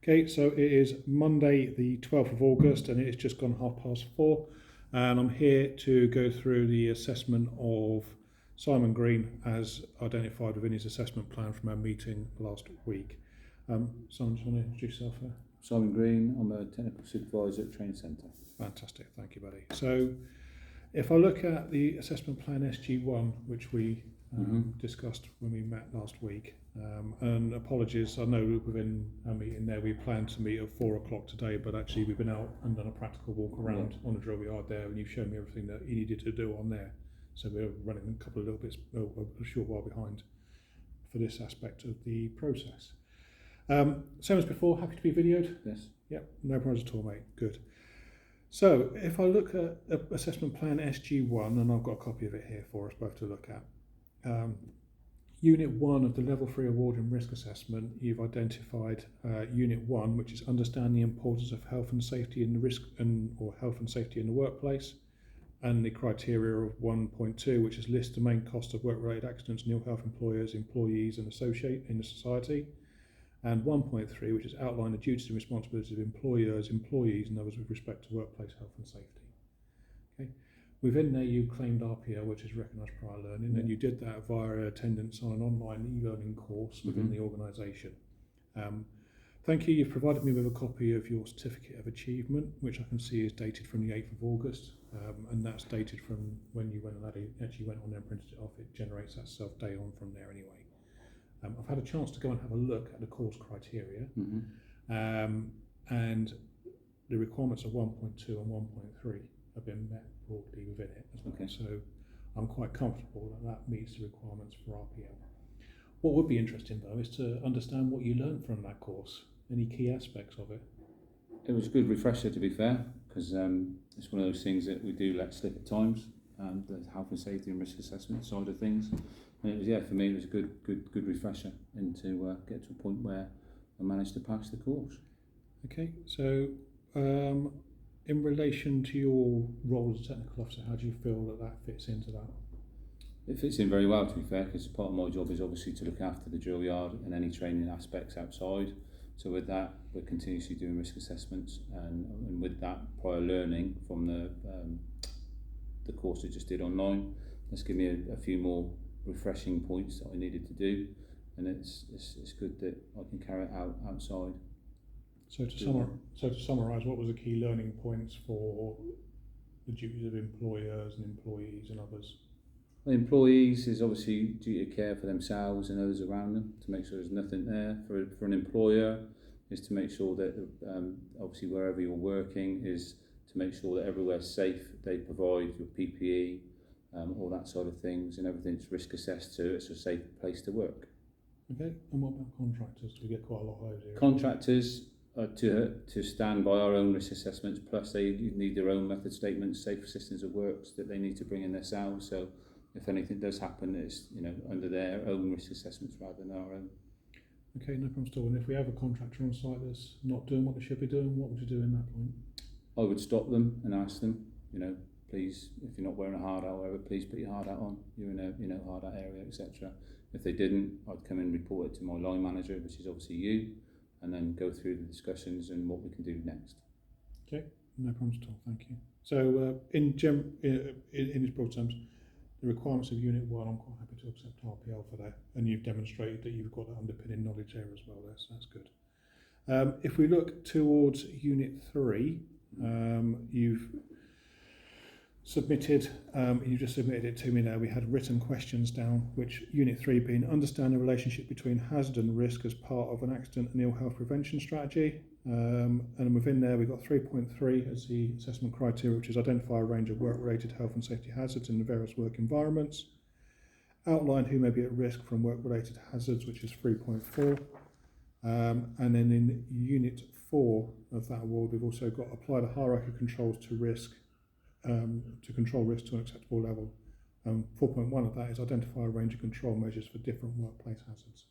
Okay, so it is Monday the 12th of August and it is just gone 4:30 and I'm here to go through the assessment of Simon Green as identified within his assessment plan from our meeting last week. Simon, do you want to introduce yourself there? Simon Green, I'm a technical supervisor at Training Centre. Fantastic, thank you, buddy. So if I look at the assessment plan SG1, which we discussed when we met last week, and apologies, I know within our meeting there we planned to meet at 4 o'clock today, but actually we've been out and done a practical walk around on the drill yard there, and you've shown me everything that you needed to do on there. So we're running a couple of little bits, a short while behind for this aspect of the process. Same as before, happy to be videoed? Yes. Yep, no problems at all, mate. Good. So if I look at assessment plan SG1, and I've got a copy of it here for us both to look at, Unit 1 of the Level 3 Award and Risk Assessment, you've identified Unit 1, which is understand the importance of health and safety in the risk or health and safety in the workplace, and the criteria of 1.2, which is list the main cost of work-related accidents and ill health employers, employees and associate in the society, and 1.3, which is outline the duties and responsibilities of employers, employees and others with respect to workplace health and safety. Okay. Within there you claimed RPL, which is recognised prior learning, and you did that via attendance on an online e-learning course within the organisation. Thank you. You've provided me with a copy of your certificate of achievement, which I can see is dated from the 8th of August, and that's dated from when you went and actually went on there and printed it off. It generates that self-day on from there anyway. I've had a chance to go and have a look at the course criteria, and the requirements of 1.2 and 1.3 have been met broadly within it as well. Okay. So I'm quite comfortable that that meets the requirements for RPL. What would be interesting though is to understand what you learned from that course, any key aspects of it. It was a good refresher, to be fair, because it's one of those things that we do let slip at times, the health and safety and risk assessment side of things. And it was, for me, it was a good refresher and to get to a point where I managed to pass the course. Okay, so in relation to your role as a technical officer, how do you feel that that fits into that? It fits in very well, to be fair, because part of my job is obviously to look after the drill yard and any training aspects outside. So with that, we're continuously doing risk assessments, and with that prior learning from the course I just did online, that's given me a few more refreshing points that I needed to do, and it's good that I can carry it out outside. So to summarise, what was the key learning points for the duties of employers and employees and others? The employees is obviously duty of care for themselves and those around them, to make sure there's nothing there. For an employer is to make sure that obviously wherever you're working is to make sure that everywhere's safe. They provide your PPE, all that sort of things, and everything's risk assessed so it's a safe place to work. Okay, and what about contractors? Do we get quite a lot of those here? Contractors are to stand by our own risk assessments, plus they need their own method statements, safe systems of works that they need to bring in themselves. So if anything does happen, it's under their own risk assessments rather than our own. Okay, no problem at all. And if we have a contractor on site that's not doing what they should be doing, what would you do in that point? I would stop them and ask them, please, if you're not wearing a hard hat or whatever, please put your hard hat on. You're in a hard hat area, etc. If they didn't, I'd come and report it to my line manager, which is obviously you, and then go through the discussions and what we can do next. Okay, no problems at all. Thank you. So in its broad terms, the requirements of Unit 1, I'm quite happy to accept RPL for that, and you've demonstrated that you've got that underpinning knowledge there as well. So that's good. If we look towards Unit 3, you've submitted, you just submitted it to me now, we had written questions down, which Unit 3 being understand the relationship between hazard and risk as part of an accident and ill health prevention strategy. And within there we've got 3.3 as the assessment criteria, which is identify a range of work-related health and safety hazards in the various work environments. Outline who may be at risk from work-related hazards, which is 3.4. And then in Unit 4 of that award, we've also got apply the hierarchy controls to risk, to control risk to an acceptable level. 4.1 of that is identify a range of control measures for different workplace hazards.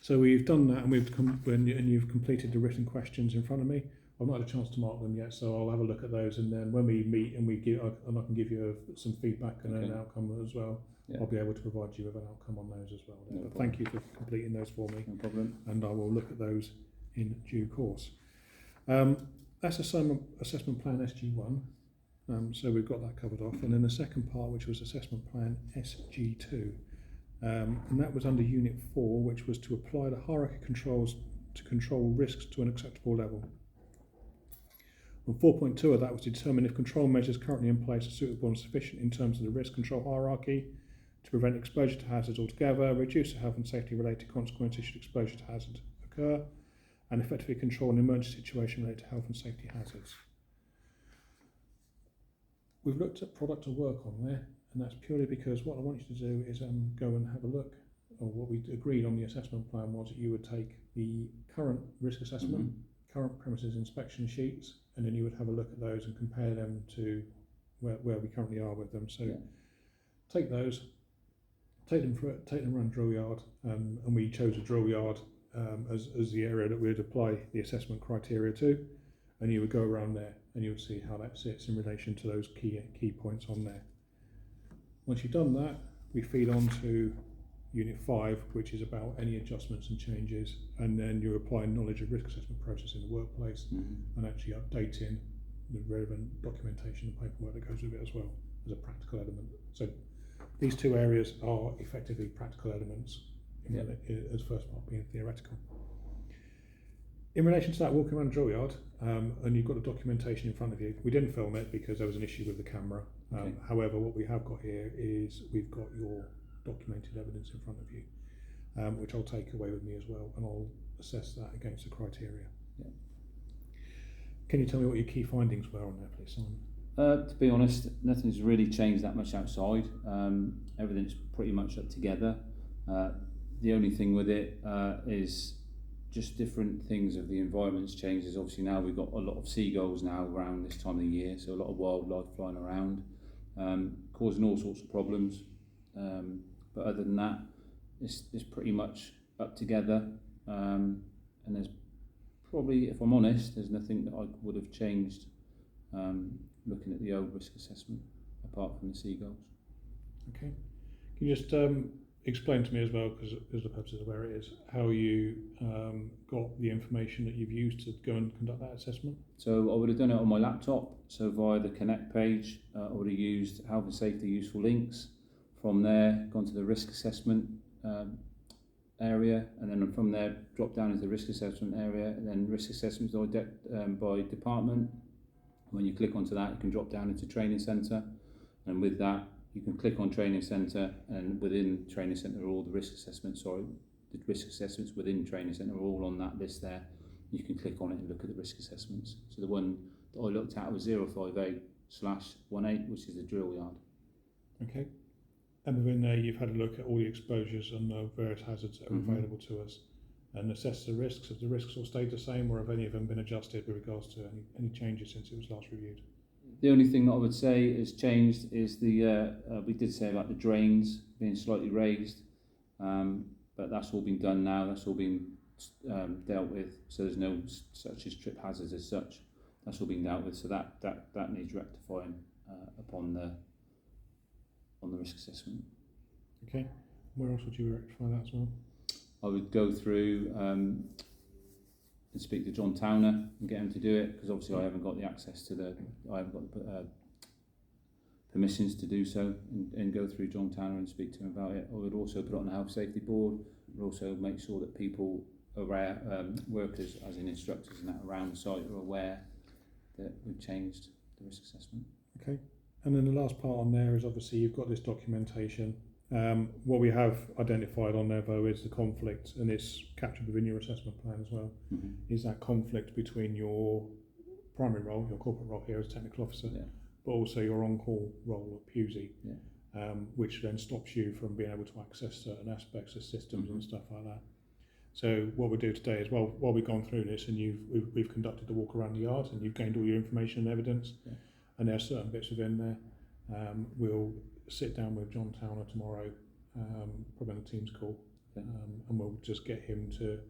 So we've done that, and you've completed the written questions in front of me. I've not had a chance to mark them yet, so I'll have a look at those, and then when we meet and I can give you some feedback and an outcome as well. Yeah. I'll be able to provide you with an outcome on those as well. No, but thank you for completing those for me. No problem. And I will look at those in due course. That's assessment plan SG1. So we've got that covered off. And then the second part, which was assessment plan SG2. And that was under Unit 4, which was to apply the hierarchy controls to control risks to an acceptable level. On 4.2 of that was to determine if control measures currently in place are suitable and sufficient in terms of the risk control hierarchy to prevent exposure to hazards altogether, reduce the health and safety related consequences should exposure to hazards occur, and effectively control an emergency situation related to health and safety hazards. We've looked at product and work on there, and that's purely because what I want you to do is go and have a look, or what we agreed on the assessment plan was that you would take the current risk assessment, current premises inspection sheets, and then you would have a look at those and compare them to where we currently are with them. So take those, take them around drill yard, and we chose a drill yard as the area that we'd apply the assessment criteria to, and you would go around there and you would see how that sits in relation to those key points on there. Once you've done that, we feed on to Unit 5, which is about any adjustments and changes, and then you apply knowledge of risk assessment process in the workplace and actually updating the relevant documentation and paperwork that goes with it as well as a practical element. So these two areas are effectively practical elements, as first part being theoretical. In relation to that, walking around the drill yard, and you've got the documentation in front of you. We didn't film it because there was an issue with the camera. However, what we have got here is we've got your documented evidence in front of you, which I'll take away with me as well, and I'll assess that against the criteria. Can you tell me what your key findings were on there, please, Simon? To be honest, nothing's really changed that much outside. Everything's pretty much up together. The only thing with it is just different things of the environment's changes. Obviously now we've got a lot of seagulls now around this time of the year, so a lot of wildlife flying around, causing all sorts of problems. But other than that, it's pretty much up together. And there's probably, if I'm honest, there's nothing that I would have changed looking at the old risk assessment, apart from the seagulls. Okay. Can you just explain to me as well, because the purposes of where it is, how you got the information that you've used to go and conduct that assessment? So I would have done it on my laptop, so via the Connect page. I would have used health and safety useful links. From there, gone to the risk assessment area, and then from there drop down into the risk assessment area, and then risk assessments by department. When you click onto that, you can drop down into training centre, and with that you can click on training centre, and within training centre are all the risk assessments. The risk assessments within training centre are all on that list there. You can click on it and look at the risk assessments. So the one that I looked at was 058/18, which is the drill yard. Okay. And within there, you've had a look at all the exposures and the various hazards that are available to us, and assess the risks. Have the risks all stayed the same, or have any of them been adjusted with regards to any changes since it was last reviewed? The only thing that I would say has changed is the we did say about the drains being slightly raised, but that's all been done now. That's all been dealt with. So there's no such as trip hazards as such. That's all been dealt with. So that needs rectifying upon the risk assessment. Okay. Where else would you rectify that as well? I would go through and speak to John Towner and get him to do it, because obviously I haven't got the access to I haven't got the permissions to do so, and go through John Towner and speak to him about it. I would also put it on the health safety board. I would also make sure that people aware, workers as in instructors and that around the site are aware that we've changed the risk assessment. Okay. And then the last part on there is obviously you've got this documentation. What we have identified on there though is the conflict, and it's captured within your assessment plan as well. Is that conflict between your primary role, your corporate role here as technical officer, but also your on-call role at PUSI, which then stops you from being able to access certain aspects of systems and stuff like that. So what we'll do today is, while we've gone through this and we've conducted the walk around the yard and you've gained all your information and evidence, and there are certain bits within there, we'll sit down with John Towner tomorrow, probably on a Teams call, and we'll just get him to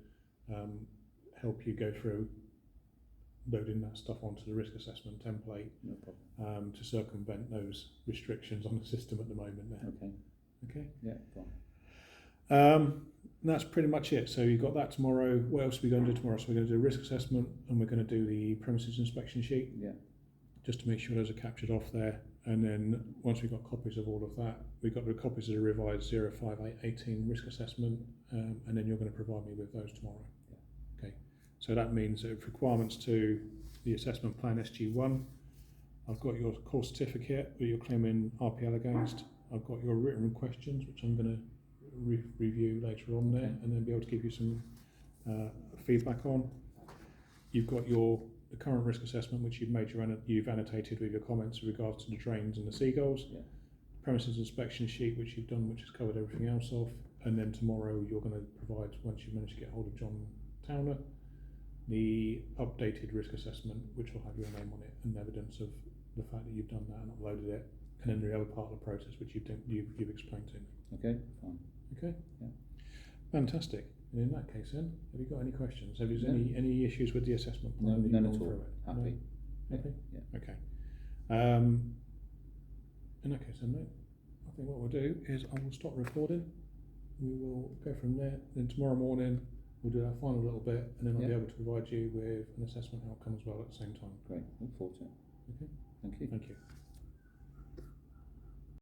help you go through loading that stuff onto the risk assessment template, to circumvent those restrictions on the system at the moment there. Okay. Okay. Yeah. Fine. And that's pretty much it. So you've got that tomorrow. What else are we going to do tomorrow? So we're going to do a risk assessment, and we're going to do the premises inspection sheet, Yeah. just to make sure those are captured off there. And then once we've got copies of all of that, we've got the copies of the revised 05/18 risk assessment, and then you're going to provide me with those tomorrow. Yeah. Okay. So that means that requirements to the assessment plan SG1, I've got your course certificate that you're claiming RPL against. I've got your written questions, which I'm going to review later on there, Okay. and then be able to give you some feedback on. You've got the current risk assessment, which you've annotated with your comments with regards to the drains and the seagulls. Yeah. Premises inspection sheet, which you've done, which has covered everything else off. And then tomorrow you're going to provide, once you manage to get hold of John Towner, the updated risk assessment, which will have your name on it and evidence of the fact that you've done that and uploaded it. And then the other part of the process, which you've explained to me. Okay, fine. Okay. Yeah. Fantastic. And in that case, then, have you got any questions? Have you No. any issues with the assessment No, plan? none at all. Happy. No? Happy? Yeah. Okay. In that case, then, mate, I think what we'll do is I will stop recording. We will go from there. Then tomorrow morning we'll do our final little bit, and then I'll be able to provide you with an assessment outcome as well at the same time. Great. Look forward to it. Okay. Thank you. Thank you.